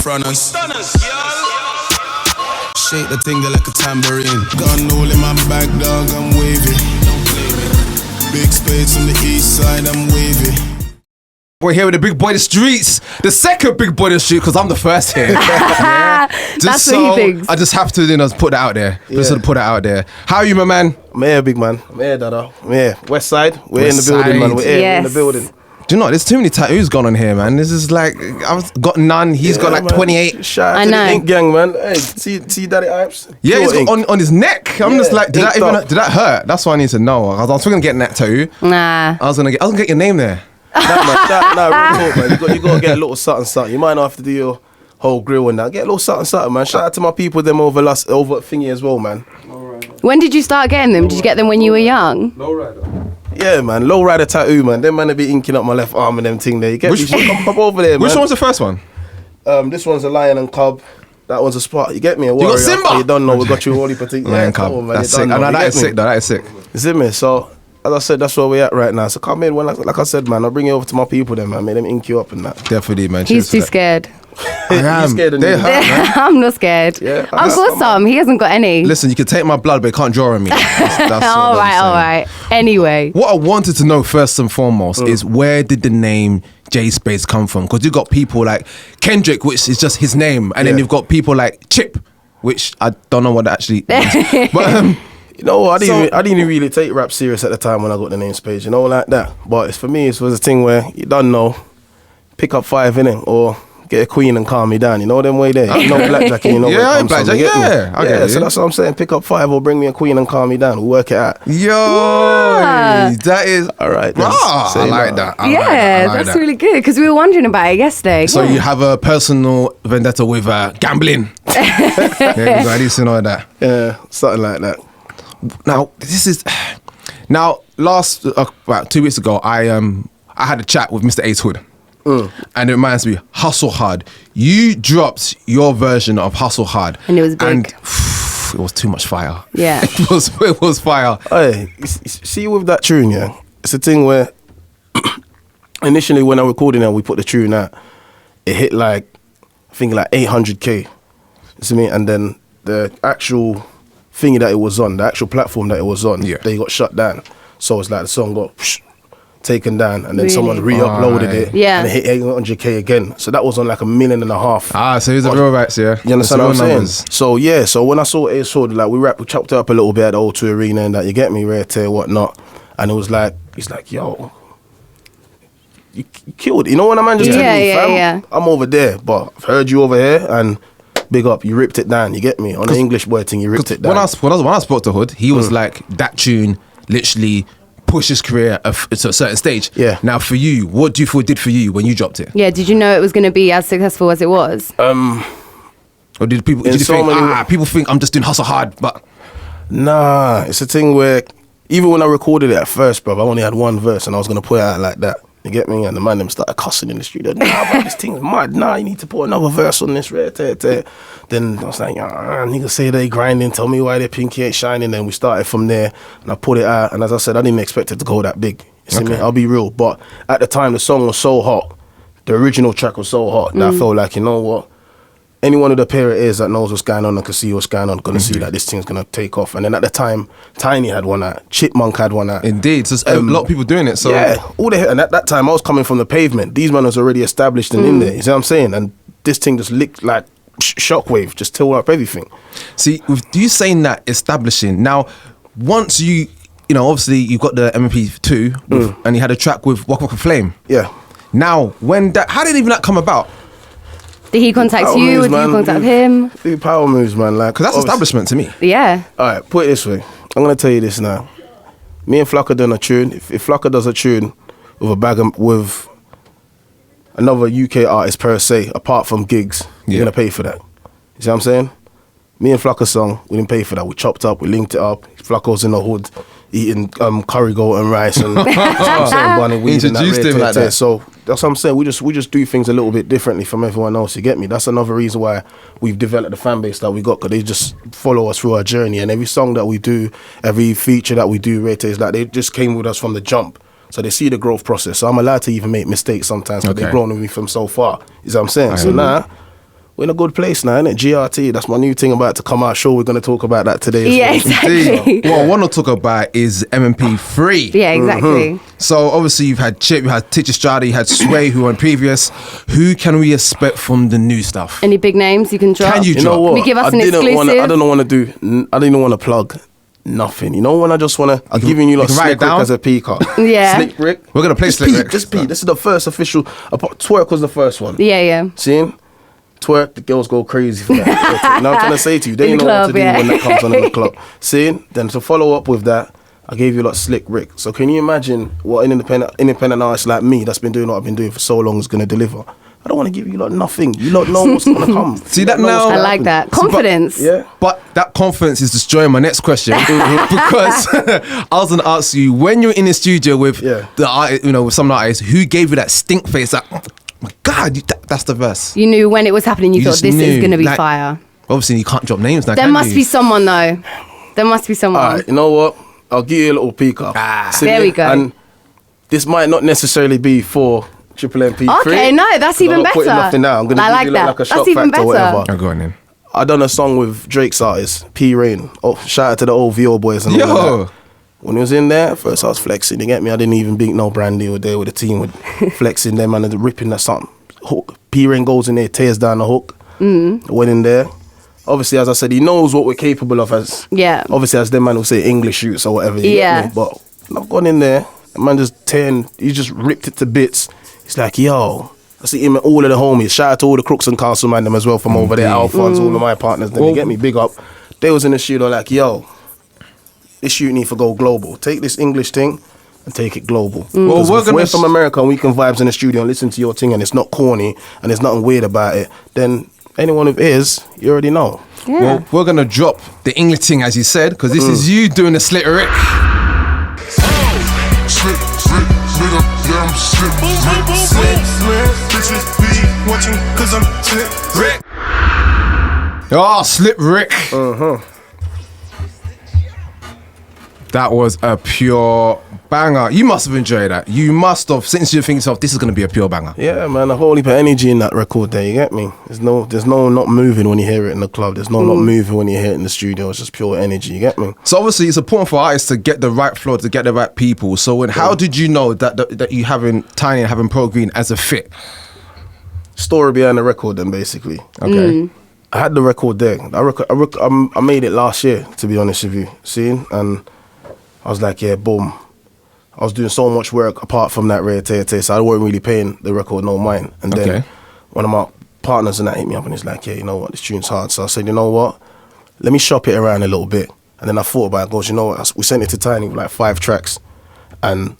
fronters. Shake the thing like a tambourine. Gun all in my back, dog, I'm wavy. Big Spades from the east side, I'm wavy. We're here with the big boy of the streets. The second big boy of the street, because I'm the first here. That's what he thinks. I just have to, put that out there. Just to put it out there. How are you, my man? I'm here, big man. I'm here, Dada. I'm here. Westside. We're in the building, man. We're here. We're in the building. Do you know, there's too many tattoos gone on here, man. This is like, I've got none. He's got like man. 28. Shout out to the Ink Gang, man. Hey, see Daddy Ipes? Yeah, he's got on his neck. I'm just like, did that hurt? That's what I need to know. I was thinking of getting that tattoo. Nah. I was gonna get your name there. Real talk, man. You got to get a little something. You might not have to do your whole grill and that. Get a little something, man. Shout out to my people, them over thingy as well, man. When did you start getting them? Did you get them when you were young? Lowrider. Yeah, man. Lowrider tattoo, man. Them man will be inking up my left arm and them thing there. You get me? Come pop over there, man. Which one was the first one? This one's a lion and cub. That one's a spot. You get me? A warrior. You got Simba? You don't know. We got you all particular. Lion cub. Man, that's sick. That is sick, though. That is sick. You see me? So, as I said, that's where we're at right now. So come in, like I said, man, I'll bring you over to my people then, man. Make them ink you up and that. Definitely, man. He's too scared. I am. He's scared of me. I'm not scared. Yeah, I've got some. He hasn't got any. Listen, you can take my blood, but you can't draw on me. That's all right. Anyway. What I wanted to know first and foremost is where did the name J Spades come from? Because you've got people like Kendrick, which is just his name. And then you've got people like Chip, which I don't know what that actually means. But you know, I didn't really take rap serious at the time when I got the name Spades, you know, like that. But it's for me, it was a thing where you don't know, pick up 5 in it, or get a queen and calm me down. You know them way there. No blackjack, you know. Yeah, blackjack. Yeah, so that's what I'm saying. Pick up 5 or bring me a queen and calm me down. We'll work it out. That is all right. I like that. That's really good because we were wondering about it yesterday. So you have a personal vendetta with gambling. Yeah, I used to know that. Yeah, something like that. Now last about 2 weeks ago, I had a chat with Mr. Ace Hood. And it reminds me, Hustle Hard. You dropped your version of Hustle Hard, and it was big. And it was too much fire. Yeah, it was fire. Hey, see with that tune, yeah, it's a thing where initially when I recorded it, we put the tune out. It hit like I think like 800K. You see me? And then the actual thingy that it was on, the actual platform that it was on, they got shut down. So it's like the song got taken down, and then someone re-uploaded it, and it hit 800K again. So that was on like 1.5 million. So he's a real rights, yeah. You understand what I'm saying? So yeah, so when I saw Ace Hood, like we chopped it up a little bit at the O2 Arena and that, you get me, Rare Tear, whatnot. And it was like, he's like, yo, you killed it. You know when a man just telling me, fam, I'm over there, but I've heard you over here, and big up, you ripped it down, you get me? On the English word thing, you ripped it down. When I spoke to Hood, he was like, that tune literally pushed his career to a certain stage. Yeah. Now for you, what do you feel it did for you when you dropped it? Yeah, did you know it was going to be as successful as it was? Or did people think, people think I'm just doing Hustle Hard, but... Nah, it's a thing where, even when I recorded it at first, bro, I only had one verse and I was going to put it out like that. You get me? And the man them started cussing in the street. Nah, bro, this thing's mad. Nah, you need to put another verse on this. Rare tear. Then I was like, niggas say they grinding. Tell me why their pinky ain't shining. Then we started from there, and I put it out. And as I said, I didn't expect it to go that big. You see me? I'll be real. But at the time, the song was so hot. The original track was so hot that I felt like, you know what? Anyone with a pair of ears that knows what's going on and can see what's going on, gonna see that this thing's gonna take off. And then at the time, Tiny had one out, Chipmunk had one out. Indeed, so a lot of people doing it. So yeah, and at that time I was coming from the pavement. These men was already established and in there. You see what I'm saying? And this thing just licked like shockwave, just tore up everything. See, with you saying that establishing now, once you know, obviously you've got the MP2 and you had a track with Walk Walk a Flame. Yeah. Now, when how did even that come about? Did he contact you, or did you contact him? Big power moves, man. Like, because that's establishment to me. Yeah. All right, put it this way. I'm gonna tell you this now. Me and Flocka done a tune. If Flocka does a tune with another UK artist per se, apart from gigs, you're gonna pay for that. You see what I'm saying? Me and Flocka's song, we didn't pay for that. We chopped up, we linked it up. Flocka's in the hood eating curry goat and rice and introduced him like that. So that's what I'm saying. We just do things a little bit differently from everyone else. You get me? That's another reason why we've developed the fan base that we got, because they just follow us through our journey. And every song that we do, every feature that we do, is like they just came with us from the jump. So they see the growth process. So I'm allowed to even make mistakes sometimes, because they've grown with me from so far. You see what I'm saying? So now we're in a good place now, innit? GRT, that's my new thing about to come out. Sure, we're going to talk about that today. Yeah, as well. exactly. Indeed. What I want to talk about is MMP3. Yeah, exactly. So obviously you've had Chip, you had Teacher Strada, you had Sway who were on previous. Who can we expect from the new stuff? Any big names you can drop? Can you You know drop? what? We give us an I exclusive. didn't want to plug nothing. You know when I just want to, I'm giving you like can write it Slick Rick down? as a peacock. Yeah. Slick Rick. We're going to play Just Slick Pete, Rick. just Pete. This is the first official, Twerk was the first one. Yeah. Seeing? Twerk, the girls go crazy for that. Now I'm trying to say to you, they In the know what club, to do yeah. when that comes on in the club. Seeing? Then to follow up with that, I gave you like Slick Rick. So can you imagine what an independent artist like me that's been doing what I've been doing for so long is going to deliver? I don't want to give you like nothing. You lot know what's going to come. See You that lot know now? what's I gonna like happen. that. Confidence. Yeah. But that confidence is destroying my next question because I was going to ask you, when you're in the studio with the artist, with some artists, who gave you that stink face? Like, oh my God, that's the verse. You knew when it was happening, you thought just this is knew, going to be like, fire. Obviously, you can't drop names now. There can must you? be someone though. There must be someone. All right, you know what? I'll give you a little peek up. See There me? we go. And this might not necessarily be for Triple MP3. Okay, no, that's 'cause even I'm not putting better. nothing down. I'm gonna I give like you that. like a That's shock even factor or better. whatever. Oh, go on then. I done a song with Drake's artist, P Rain. Oh, shout out to the old VO boys and all Yo. that. When he was in there, first I was flexing. You get me? I didn't even beat no brandy or there with the team with flexing them and ripping that something. Hook. P Rain goes in there, tears down the hook. Went in there. Obviously, as I said, he knows what we're capable of as. Yeah. Obviously, as them man will say English shoots or whatever. You Yeah. Get me? But I've gone in there. The man just he just ripped it to bits. He's like, yo. I see him and all of the homies. Shout out to all the Crooks and Castle man them as well from over there. Alphonse, all of my partners. Then they get me big up. They was in the studio like, yo, this shoot need to go global. Take this English thing and take it global. Well, Because we're if gonna we're from America and we can vibes in the studio and listen to your thing and it's not corny and there's nothing weird about it, then anyone who is, you already know. Yeah. Well, we're going to drop the English thing, as you said, because this is you doing the Slick Rick. Slip, nigga, yeah, I'm slip. Bitches be watching, cause I'm slip, Rick. Oh, Slip Rick. That was a pure banger. You must have enjoyed that. You must have, since you think yourself, this is going to be a pure banger. Yeah, man, a whole heap of energy in that record there, you get me? There's no not moving when you hear it in the club. There's no not moving when you hear it in the studio. It's just pure energy, you get me? So obviously it's important for artists to get the right flow, to get the right people. So how did you know that you having Tiny and having Pro Green as a fit? Story behind the record then, basically. Okay. I had the record there. I made it last year, to be honest with you. See? And I was like, yeah, boom. I was doing so much work apart from that rare tear, so I wasn't really paying the record no mind. And then Okay. one of my partners and that hit me up and he's like, yeah, you know what, this tune's hard. So I said, you know what, let me shop it around a little bit. And then I thought about it, goes, you know what, we sent it to Tiny with like 5 tracks. And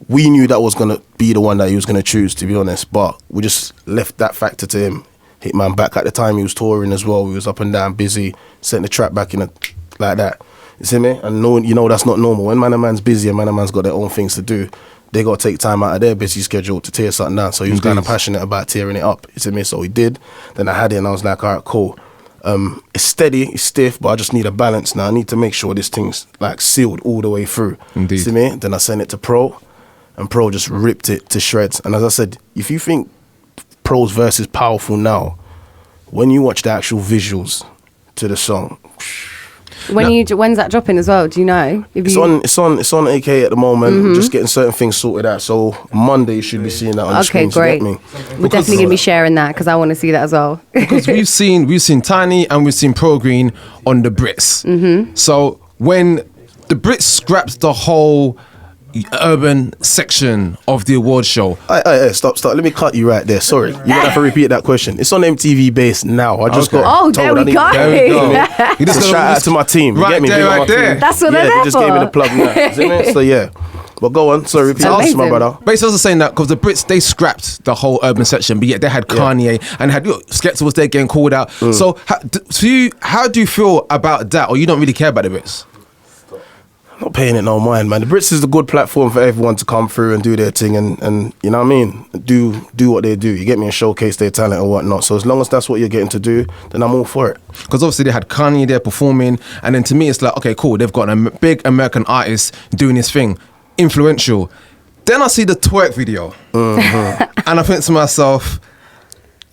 we knew that was going to be the one that he was going to choose, to be honest. But we just left that factor to him. Hit man back at the time he was touring as well. We was up and down busy, sent the track back in like that. You see me? And that's not normal. When man and man's busy and man and man's got their own things to do, they got to take time out of their busy schedule to tear something down. So he was kind of passionate about tearing it up. You see me? So he did. Then I had it and I was like, all right, cool. It's steady, it's stiff, but I just need a balance now. I need to make sure this thing's like sealed all the way through. Indeed. See me? Then I sent it to Pro and Pro just ripped it to shreds. And as I said, if you think Pro's verse is powerful now, when you watch the actual visuals to the song, When's that dropping as well? Do you know? it's on AK at the moment. Just getting certain things sorted out. So Monday you should be seeing that on the Okay, screens. great. You get me? We're definitely gonna be sharing that because I want to see that as well. Because we've seen Tiny and we've seen Pro Green on the Brits. So when the Brits scrapped the whole urban section of the award show, Hey, stop. Let me cut you right there. Sorry. You're going to have to repeat that question. It's on MTV base now. I just Okay. got Oh, told there I we need- go. there we go. You So just shout gotta- out to my team. You Right get me? there, Big up right my there. team. That's what they're they there just gave me for. the plug now. See me? So yeah. But go on. Sorry, repeat. Ask my Amazing. brother. Basically, I was saying that because the Brits, they scrapped the whole urban section, but yet they had Kanye and had Skepta was there getting called out. So how do you feel about that, or you don't really care about the Brits? Not paying it no mind, man. The Brits is a good platform for everyone to come through and do their thing and you know what I mean? Do what they do. You get me, and showcase their talent and whatnot. So as long as that's what you're getting to do, then I'm all for it. Because obviously they had Kanye there performing, and then to me it's like, okay, cool, they've got a big American artist doing his thing, influential. Then I see the twerk video, and I think to myself,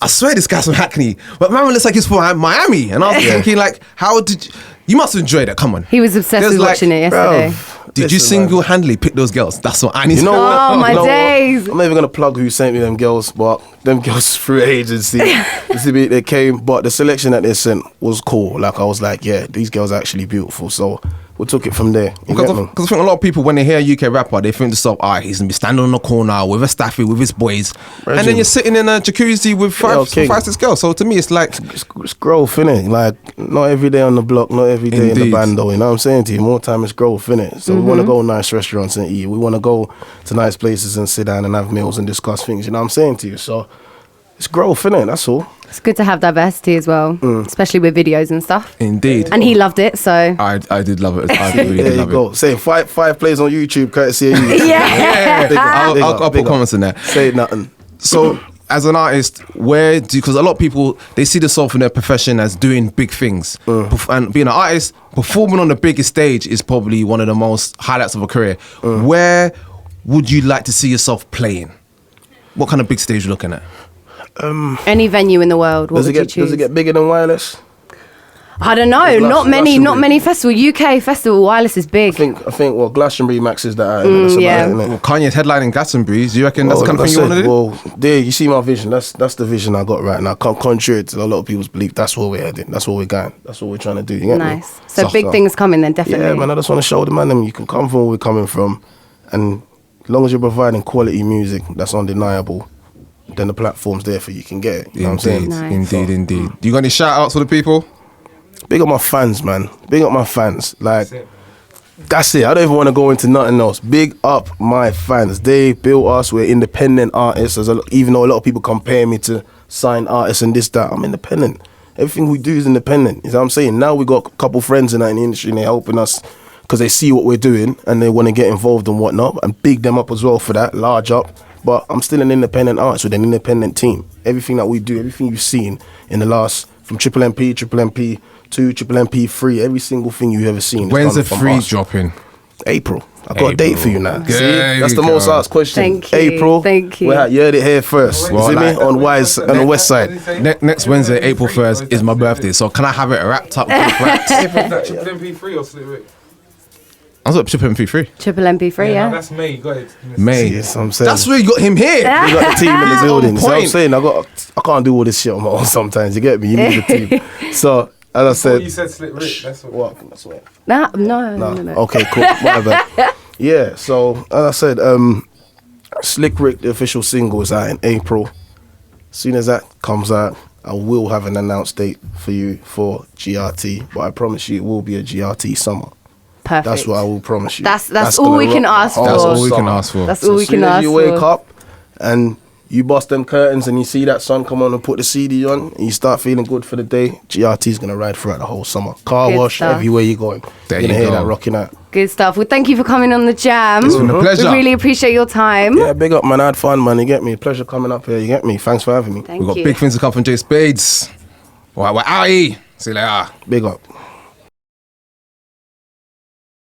I swear this guy's from Hackney, but man looks like he's from Miami. And I was thinking, like, how did you must have enjoyed it? Come on. He was obsessed There's with watching it yesterday. Did you single-handedly pick those girls? That's what I need to know. Oh, my days. I'm never gonna plug who sent me them girls, but them girls through agency. They came, but the selection that they sent was cool. Like I was like, yeah, these girls are actually beautiful. So we took it from there. Because I think a lot of people, when they hear a UK rapper, they think to themselves, he's gonna be standing on the corner with a staffy with his boys, and then you're sitting in a jacuzzi with five, 6 girls. So to me, it's like it's growth, innit? Like not every day on the block, not every day in the bando. You know what I'm saying to you? More time is growth, innit? So we want to go nice restaurants and eat. We want to go to nice places and sit down and have meals and discuss things. You know what I'm saying to you? So it's growth, innit? That's all. It's good to have diversity as well, especially with videos and stuff. Indeed. And he loved it, so I did love it. I really there did you love go. it. Say five plays on YouTube, courtesy of you. yeah. I'll put comments in there. Say nothing. So, as an artist, because a lot of people, they see themselves in their profession as doing big things. And being an artist, performing on the biggest stage is probably one of the most highlights of a career. Where would you like to see yourself playing? What kind of big stage are you looking at? Any venue in the world, what would you choose? Does it get bigger than Wireless? I don't know. Not many festivals. UK festival, Wireless is big. I think. Well, Glastonbury maxes that out. Yeah. Well, Kanye's headlining Glastonbury. Do you reckon that's the kind of thing you want to do? Well, there you see my vision. That's the vision I got right now. Contrary to a lot of people's belief, that's where we're heading. That's what we're going. That's what we're trying to do. You get me? Nice. So big things coming then, definitely. Yeah, man. I just want to show the man them you can come from where we're coming from, and as long as you're providing quality music that's undeniable, then the platform's there for you. Can get it. You know what I'm saying? Nice. Indeed. Do you got any shout outs for the people? Big up my fans, man. Big up my fans. Like, that's it. I don't even want to go into nothing else. Big up my fans. They built us. We're independent artists. Even though a lot of people compare me to signed artists and this, that, I'm independent. Everything we do is independent. You know what I'm saying? Now we got a couple friends in the industry and they're helping us because they see what we're doing and they want to get involved and whatnot. And big them up as well for that. Large up. But I'm still an independent artist with an independent team. Everything that we do, everything you've seen in the last, from Triple MP 2, Triple MP3, every single thing you've ever seen. When's the 3 dropping? April. I've got a date for you now. Good. See? That's the most asked question. Thank you. April. Thank you. You heard it here first. Well, you see me? On Wise and the West Side. Next Wednesday, April 1st, is my birthday. So can I have it wrapped up? Wrapped? Triple MP3 or Slick Rick? I was up Triple MP3. Triple MP3, yeah. No, that's May. You got it. May. Yes, I'm saying. That's where you got him here. We got the team in the building. So I'm point. saying I can't do all this shit on my own sometimes. You get me? You need a team. So as I said, You said Slick Rick. That's what. what? I swear. No. Okay, cool. Whatever. Yeah, so as I said, Slick Rick, the official single, is out in April. As soon as that comes out, I will have an announced date for you for GRT, but I promise you it will be a GRT summer. Perfect. That's what I will promise you. That's all we can ask for. That's all we can ask for. That's all we can as ask you for. wake up and you bust them curtains and you see that sun come on and put the CD on and you start feeling good for the day, GRT's going to ride throughout the whole summer. Car Good wash, stuff. everywhere you're going. There You're going to you hear go. that rocking out. Good stuff. Well, thank you for coming on the jam. It's been a pleasure. We really appreciate your time. Yeah, big up, man. I had fun, man. You get me? Pleasure coming up here. You get me? Thanks for having me. Thank We've got you. big things to come from J Spades. We're out. See you later. Big up.